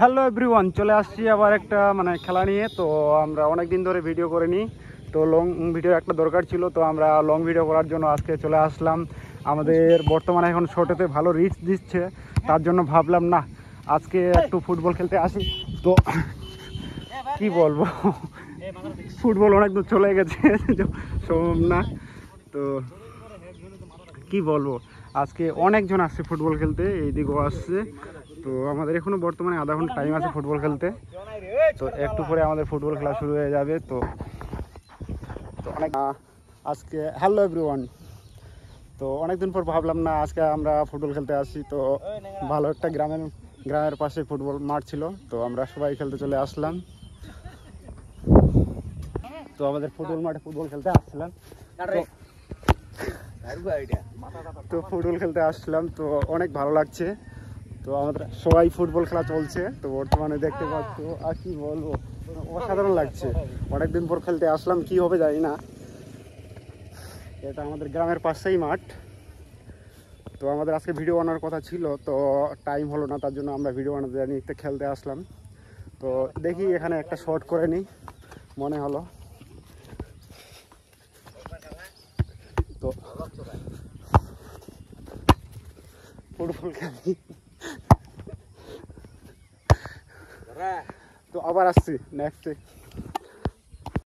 Hello everyone, চলে আসছি আবার একটা খেলা নিয়ে। তো আমরা অনেক দিন ধরে ভিডিও করিনি, তো লং ভিডিও একটা দরকার ছিল, তো আমরা লং ভিডিও করার জন্য আজকে চলে আসলাম। আমাদের বর্তমানে এখন শর্টেতে ভালো রিচ দিচ্ছে, তার জন্য ভাবলাম না আজকে একটু ফুটবল খেলতে আসি। তো কি বলবো, ফুটবল অনেক দূর চলে গেছে সম্ভব না। তো কি বলবো, আজকে অনেকজন আসছে ফুটবল খেলতে, এইদিকেও আসছে। তো আমাদের এখনো বর্তমানে আধা ঘন্টা টাইম আছে ফুটবল খেলতে। তো একটু পরে আমাদের ফুটবল খেলা শুরু হয়ে যাবে। তো অনেক আজকে হ্যালো এভরিওয়ান, তো অনেকদিন পর ভাবলাম না আজকে আমরা ফুটবল খেলতে আসি। তো ভালো একটা গ্রামের পাশে ফুটবল মাঠ ছিল, তো আমরা সবাই খেলতে চলে আসলাম। তো আমাদের ফুটবল মাঠে ফুটবল খেলতে আসছিলাম, তো ফুটবল খেলতে আসলাম, তো অনেক ভালো লাগছে। তো আমাদের সবাই ফুটবল খেলা চলছে, তো বর্তমানে দেখতে পাচ্ছ। আর কি বলবো, অসাধারণ লাগছে। অনেকদিন পর খেলতে আসলাম, কি হবে জানি না। এটা আমাদের গ্রামের পাশেই মাঠ। তো আমাদের আজকে ভিডিও বানানোর কথা ছিল, তো টাইম হলো না, তার জন্য আমরা ভিডিও বানাতে জানি খেলতে আসলাম। তো দেখি এখানে একটা শর্ট করে নিই, মনে হলো। তো ফুটবল খেলি, তো আবার আসছি নেক্সট।